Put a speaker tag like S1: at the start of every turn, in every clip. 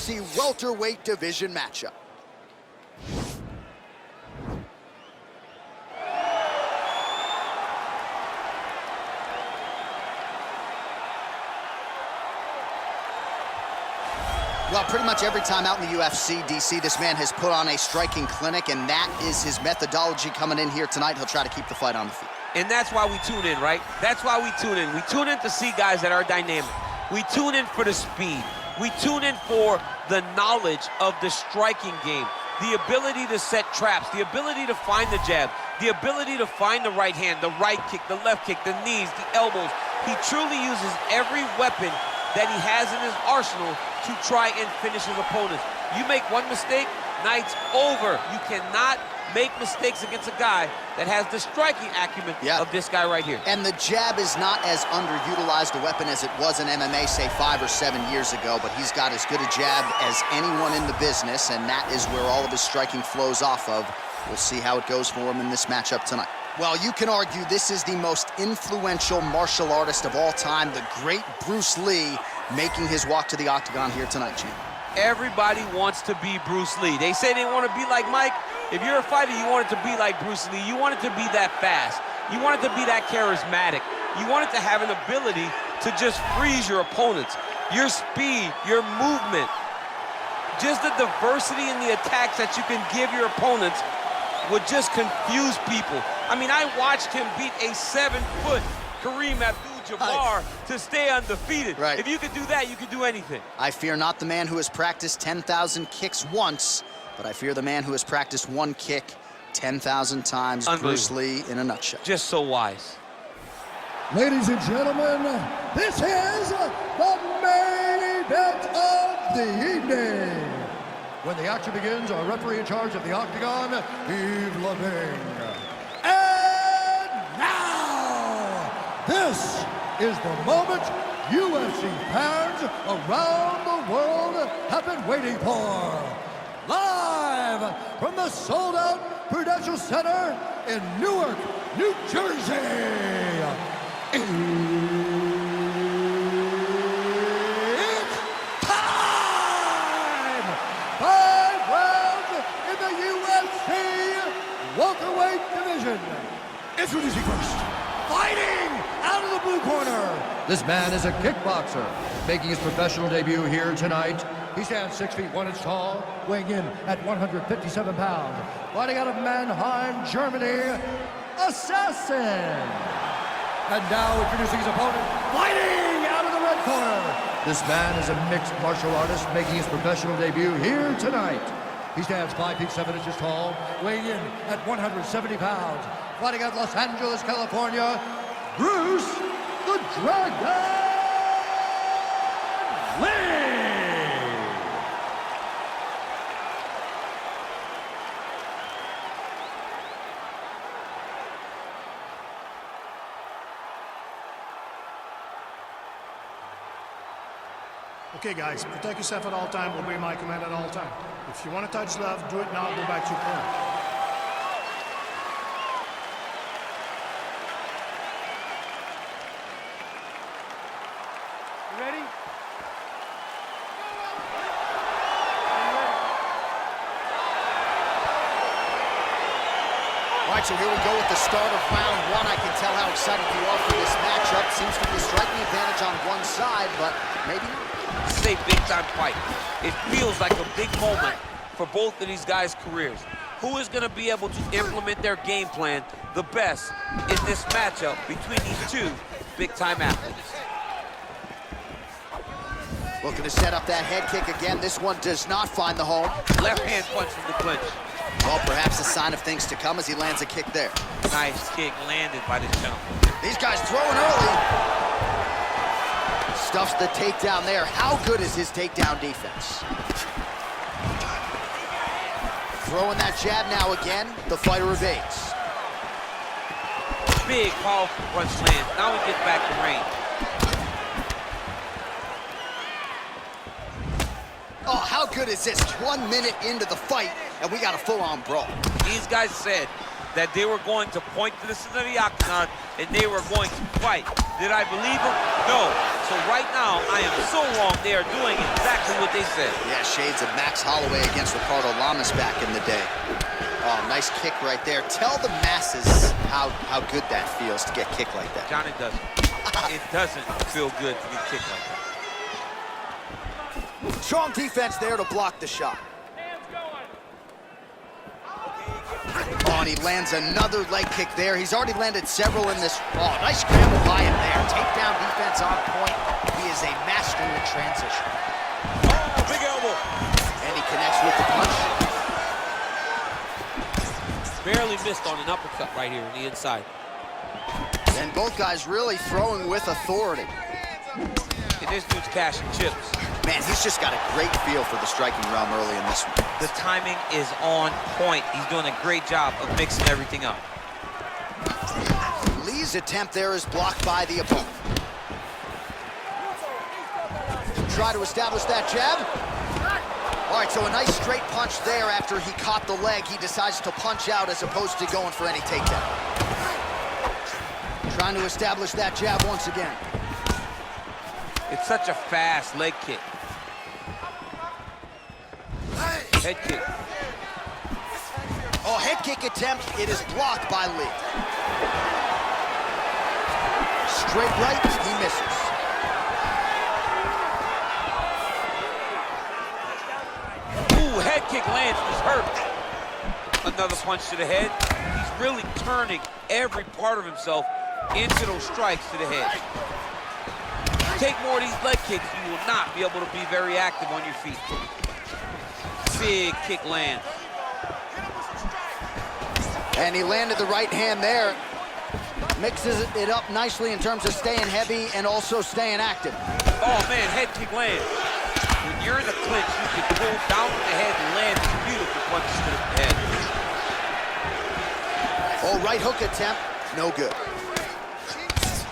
S1: UFC welterweight division matchup. Well, pretty much every time out in the UFC, DC, this man has put on a striking clinic, and that is his methodology coming in here tonight. He'll try to keep the fight on the feet.
S2: And that's why we tune in, right? That's why we tune in. We tune in to see guys that are dynamic. We tune in for the speed. We tune in for the knowledge of the striking game, the ability to set traps, the ability to find the jab, the ability to find the right hand, the right kick, the left kick, the knees, the elbows. He truly uses every weapon that he has in his arsenal to try and finish his opponents. You make one mistake, night's over. You cannot make mistakes against a guy that has the striking acumen of this guy right here.
S1: And the jab is not as underutilized a weapon as it was in MMA, say 5 or 7 years ago, but he's got as good a jab as anyone in the business, and that is where all of his striking flows off of. We'll see how it goes for him in this matchup tonight. Well, you can argue this is the most influential martial artist of all time, the great Bruce Lee, making his walk to the octagon here tonight, Gene.
S2: Everybody wants to be Bruce Lee. They say they want to be like Mike. If you're a fighter, you want it to be like Bruce Lee. You want it to be that fast. You want it to be that charismatic. You want it to have an ability to just freeze your opponents. Your speed, your movement, just the diversity in the attacks that you can give your opponents would just confuse people. I mean, I watched him beat a 7-foot Kareem Abdul-Jabbar to stay undefeated.
S1: Right.
S2: If you could do that, you could do anything.
S1: I fear not the man who has practiced 10,000 kicks once, but I fear the man who has practiced one kick 10,000 times. Bruce Lee in a nutshell.
S2: Just so wise.
S3: Ladies and gentlemen, this is the main event of the evening. When the action begins, our referee in charge of the octagon, Yves Leving. And now, this is the moment UFC fans around the world have been waiting for. Live from the sold-out Prudential Center in Newark, New Jersey. It's time! 5 rounds in the UFC welterweight division. Introducing first, fighting out of the blue corner. This man is a kickboxer, making his professional debut here tonight. He stands 6 feet 1 inch tall, weighing in at 157 pounds. Fighting out of Mannheim, Germany, Assassin. And now introducing his opponent, fighting out of the red corner. This man is a mixed martial artist making his professional debut here tonight. He stands 5 feet 7 inches tall, weighing in at 170 pounds. Fighting out of Los Angeles, California, Bruce the Dragon Lee.
S4: Okay, guys, protect yourself at all time. Obey my command at all time. If you want to touch love, do it now. Go back to your corner.
S5: You ready?
S1: All right, so here we go with the start of round 1. I can tell how excited you are for this matchup. Seems to be a striking advantage on one side, but maybe not.
S2: This is a big-time fight. It feels like a big moment for both of these guys' careers. Who is going to be able to implement their game plan the best in this matchup between these two big-time athletes?
S1: Looking to set up that head kick again. This one does not find the home.
S2: Left hand punch from the clinch.
S1: Well, perhaps a sign of things to come as he lands a kick there.
S2: Nice kick landed by this gentleman.
S1: These guys throwing early. Stuffs the takedown there. How good is his takedown defense? Throwing that jab now again. The fighter evades.
S2: Big, powerful punch lands. Now he gets back to range.
S1: Oh, how good is this? 1 minute into the fight, and we got a full-on brawl.
S2: These guys said that they were going to point to the center of the octagon and they were going to fight. Did I believe them? No. So right now, I am so wrong. They are doing exactly what they said.
S1: Yeah, shades of Max Holloway against Ricardo Lamas back in the day. Oh, nice kick right there. Tell the masses how good that feels to get kicked like that.
S2: John, it doesn't. It doesn't feel good to get kicked like that.
S1: Strong defense there to block the shot. Oh, and he lands another leg kick there. He's already landed several in this. Oh, nice scramble by him there. Takedown defense on point. He is a master in transition.
S2: Oh, big elbow.
S1: And he connects with the punch.
S2: Barely missed on an uppercut right here on the inside.
S1: And both guys really throwing with authority.
S2: And this dude's cashing chips.
S1: Man, he's just got a great feel for the striking realm early in this one.
S2: The timing is on point. He's doing a great job of mixing everything up.
S1: Lee's attempt there is blocked by the opponent. Try to establish that jab. All right, so a nice straight punch there after he caught the leg. He decides to punch out as opposed to going for any takedown. Trying to establish that jab once again.
S2: It's such a fast leg kick. Head kick.
S1: Oh, head kick attempt. It is blocked by Lee. Straight right, he misses.
S2: Ooh, head kick lands, he's hurt. Another punch to the head. He's really turning every part of himself into those strikes to the head. Take more of these leg kicks, you will not be able to be very active on your feet. Big kick lands.
S1: And he landed the right hand there. Mixes it up nicely in terms of staying heavy and also staying active.
S2: Oh man, head kick lands. When you're in the clinch, you can pull down the head and land beautiful punches to the head.
S1: Oh, right hook attempt, no good.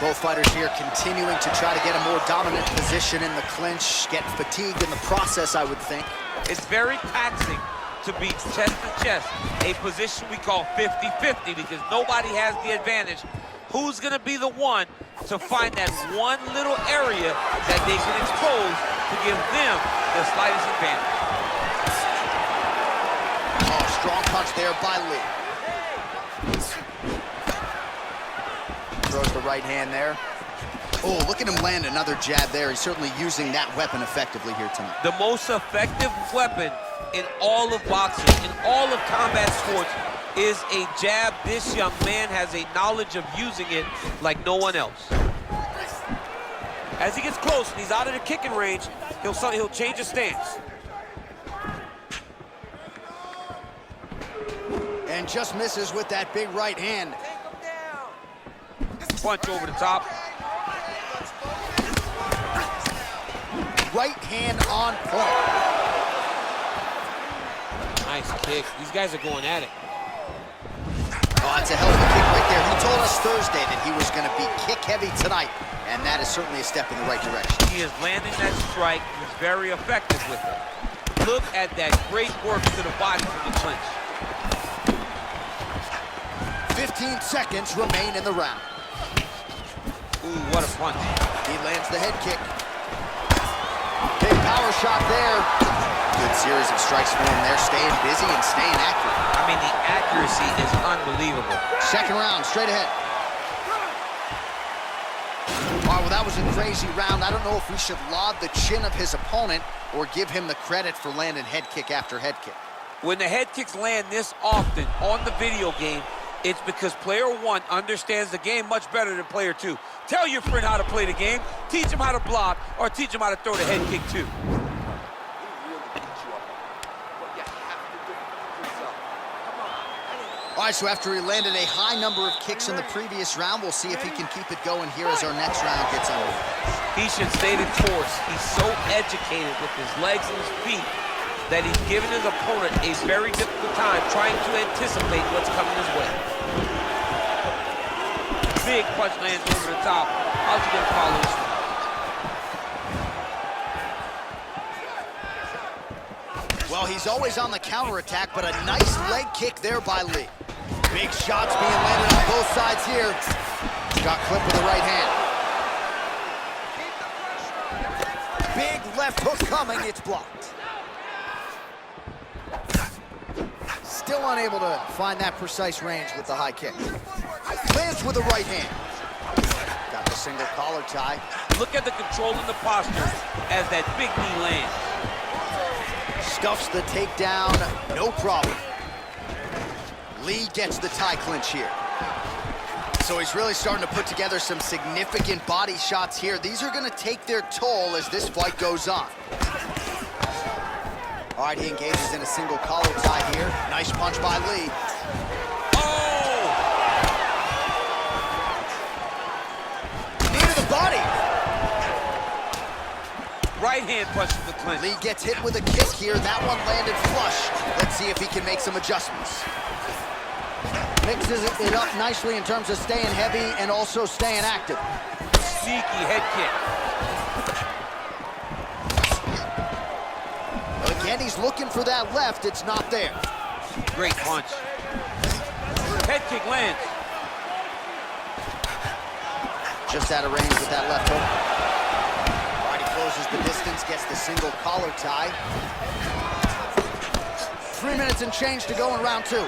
S1: Both fighters here continuing to try to get a more dominant position in the clinch, get fatigued in the process, I would think.
S2: It's very taxing to be chest to chest, a position we call 50-50 because nobody has the advantage. Who's gonna be the one to find that one little area that they can expose to give them the slightest advantage?
S1: Oh, strong punch there by Lee. Throws the right hand there. Oh, look at him land another jab there. He's certainly using that weapon effectively here tonight.
S2: The most effective weapon in all of boxing, in all of combat sports, is a jab. This young man has a knowledge of using it like no one else. As he gets close and he's out of the kicking range, he'll change his stance.
S1: And just misses with that big right hand.
S2: Punch over the top.
S1: Right hand on point.
S2: Nice kick. These guys are going at it.
S1: Oh, that's a hell of a kick right there. He told us Thursday that he was going to be kick heavy tonight, and that is certainly a step in the right direction.
S2: He is landing that strike. He's very effective with it. Look at that great work to the body from the clinch.
S1: 15 seconds remain in the round.
S2: Ooh, what a punch.
S1: He lands the head kick. Big power shot there. Good series of strikes for him there, staying busy and staying accurate.
S2: I mean, the accuracy is unbelievable.
S1: Second round, straight ahead. All right, well, that was a crazy round. I don't know if we should laud the chin of his opponent or give him the credit for landing head kick after head kick.
S2: When the head kicks land this often on the video game, it's because player one understands the game much better than player two. Tell your friend how to play the game, teach him how to block, or teach him how to throw the head kick too.
S1: All right, so after he landed a high number of kicks in the previous round, we'll see if he can keep it going here as our next round gets underway.
S2: He should stay the course. He's so educated with his legs and his feet that he's giving his opponent a very difficult time trying to anticipate what's coming his way. Big punch lands over the top. How's he gonna follow this one?
S1: Well, he's always on the counterattack, but a nice leg kick there by Lee. Big shots being landed on both sides here. Got clipped with the right hand. Big left hook coming, it's blocked. Still unable to find that precise range with the high kick. Lands with the right hand. Got the single collar tie.
S2: Look at the control in the posture as that big knee lands.
S1: Stuffs the takedown, no problem. Lee gets the tie clinch here. So he's really starting to put together some significant body shots here. These are going to take their toll as this fight goes on. All right, he engages in a single collar tie here. Nice punch by Lee.
S2: Oh!
S1: Knee to the body.
S2: Right hand punch from the clinch.
S1: Lee gets hit with a kick here. That one landed flush. Let's see if he can make some adjustments. Mixes it up nicely in terms of staying heavy and also staying active.
S2: Sneaky head kick.
S1: Again, he's looking for that left. It's not there.
S2: Great punch. Head kick lands.
S1: Just out of range with that left hook. All right, he closes the distance, gets the single collar tie. 3 minutes and change to go in round 2.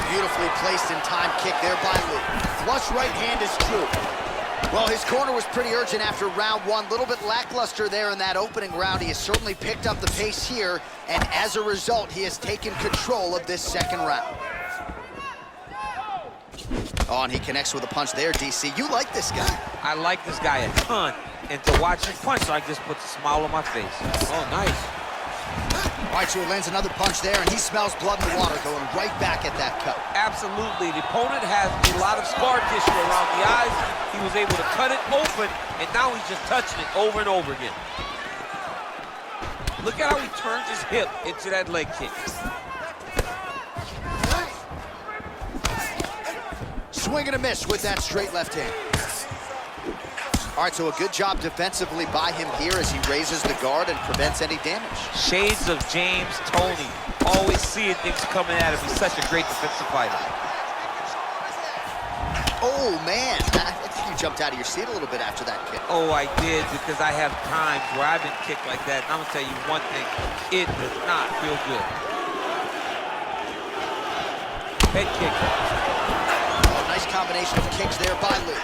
S1: Beautifully placed in time kick there by Lee. Flush right hand is true. Well, his corner was pretty urgent after round 1. A little bit lackluster there in that opening round. He has certainly picked up the pace here, and as a result, he has taken control of this second round. Oh, and he connects with a punch there, DC. You like this guy.
S2: I like this guy a ton, and to watch him punch like this puts a smile on my face. Oh, nice.
S1: All right, so he lands another punch there, and he smells blood in the water, going right back at that cut.
S2: Absolutely. The opponent has a lot of scar tissue around the eyes. He was able to cut it open, and now he's just touching it over and over again. Look at how he turns his hip into that leg kick.
S1: Swing and a miss with that straight left hand. All right, so a good job defensively by him here as he raises the guard and prevents any damage.
S2: Shades of James Toney. Always seeing things coming at him. He's such a great defensive fighter.
S1: Oh, man. I think you jumped out of your seat a little bit after that kick.
S2: Oh, I did, because I have times where I've been kicked like that. And I'm going to tell you one thing. It does not feel good. Head kick.
S1: Oh, nice combination of kicks there by Lee.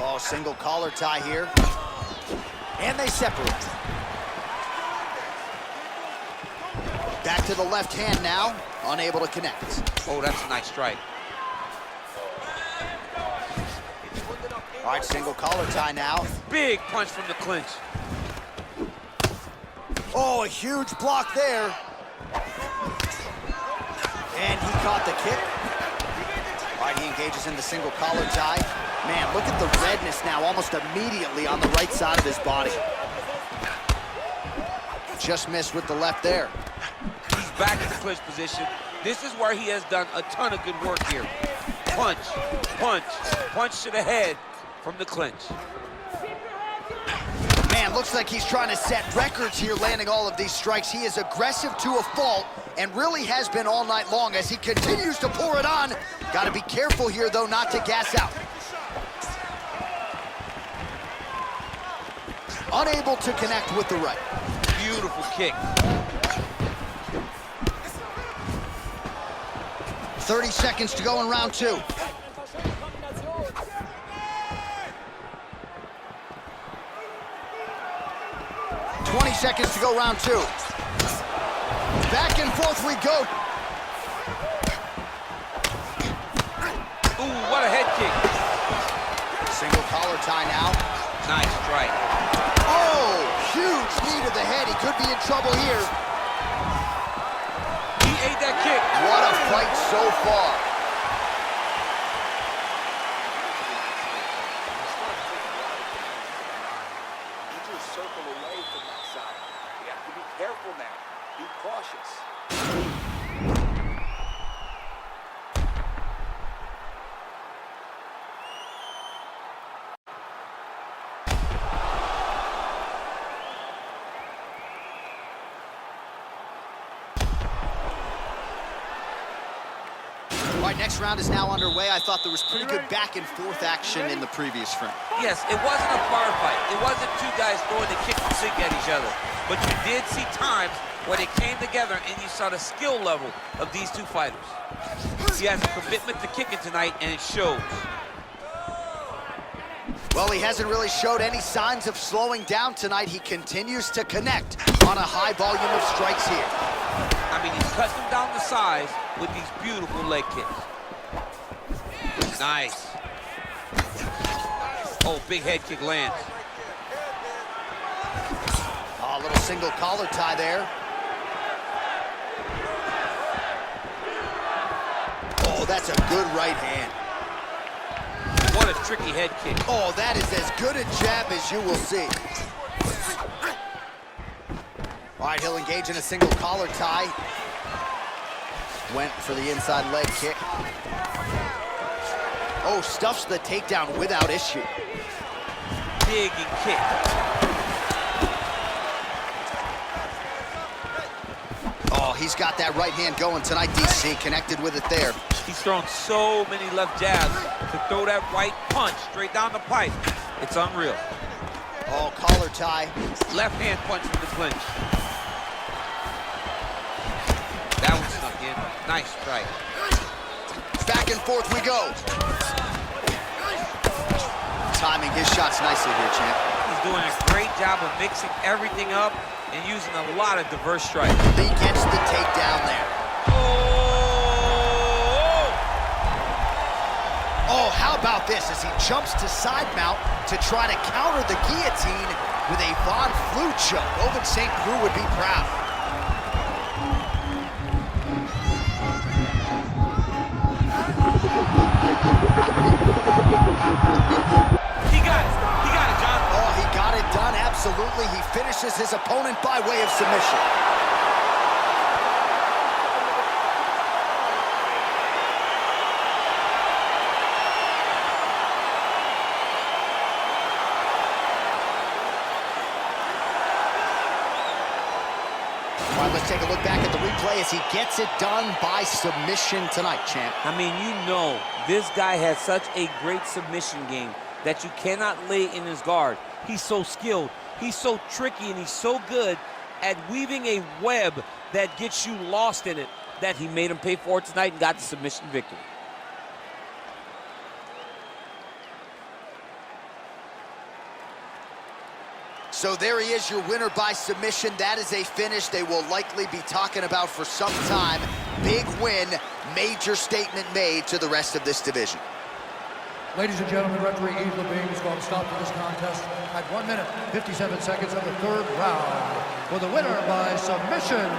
S1: Oh, single collar tie here. And they separate. Back to the left hand now, unable to connect.
S2: Oh, that's a nice strike.
S1: All right, single collar tie now.
S2: Big punch from the clinch.
S1: Oh, a huge block there. And he caught the kick. All right, he engages in the single collar tie. Man, look at the redness now, almost immediately on the right side of his body. Just missed with the left there.
S2: He's back in the clinch position. This is where he has done a ton of good work here. Punch, punch, punch to the head from the clinch.
S1: Man, looks like he's trying to set records here, landing all of these strikes. He is aggressive to a fault and really has been all night long as he continues to pour it on. Got to be careful here, though, not to gas out. Unable to connect with the right.
S2: Beautiful kick.
S1: 30 seconds to go in round 2. Seconds to go round 2. Back and forth we go.
S2: Ooh, what a head kick.
S1: Single collar tie now.
S2: Nice strike.
S1: Oh, huge knee to the head. He could be in trouble here.
S2: He ate that kick.
S1: What a fight so far.
S5: Circle away from that side. You have to be careful now. Be cautious.
S1: right, next round is now underway. I thought there was pretty good back and forth action in the previous frame.
S2: Yes, it wasn't a firefight. It wasn't two guys throwing the kick and sink at each other. But you did see times where they came together and you saw the skill level of these two fighters. He has a commitment to kicking tonight, and it shows.
S1: Well, he hasn't really showed any signs of slowing down tonight. He continues to connect on a high volume of strikes here.
S2: I mean, he's cut them down to size with these beautiful leg kicks. Nice. Oh, big head kick lands.
S1: Oh, a little single collar tie there. Oh, that's a good right hand.
S2: What a tricky head kick.
S1: Oh, that is as good a jab as you will see. All right, he'll engage in a single collar tie. Went for the inside leg kick. Oh, stuffs the takedown without issue.
S2: Big and kick.
S1: Oh, he's got that right hand going tonight, DC. Connected with it there.
S2: He's thrown so many left jabs to throw that right punch straight down the pipe. It's unreal.
S1: Oh, collar tie.
S2: Left hand punch in the clinch. That one snuck in. Nice strike.
S1: Back and forth we go. Timing his shots nicely here, champ.
S2: He's doing a great job of mixing everything up and using a lot of diverse strikes.
S1: He gets the takedown there. Oh, how about this as he jumps to side mount to try to counter the guillotine with a Von Flue choke. Oven St. Preux would be proud.
S2: He got it, John.
S1: Oh, he got it done, absolutely. He finishes his opponent by way of submission. All right, let's take a look back at the replay as he gets it done by submission tonight, champ.
S2: I mean, you know, this guy has such a great submission game that you cannot lay in his guard. He's so skilled, he's so tricky, and he's so good at weaving a web that gets you lost in it that he made him pay for it tonight and got the submission victory.
S1: So there he is, your winner by submission. That is a finish they will likely be talking about for some time. Big win, major statement made to the rest of this division.
S3: Ladies and gentlemen, referee Yves Levine is going to stop to this contest at 1 minute, 57 seconds of the third round. For the winner by submission,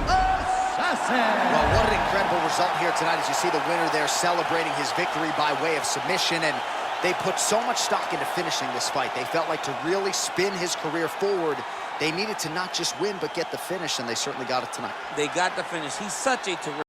S3: Assassin!
S1: Well, what an incredible result here tonight as you see the winner there celebrating his victory by way of submission. And they put so much stock into finishing this fight. They felt like to really spin his career forward, they needed to not just win, but get the finish, and they certainly got it tonight.
S2: They got the finish. He's such a terrific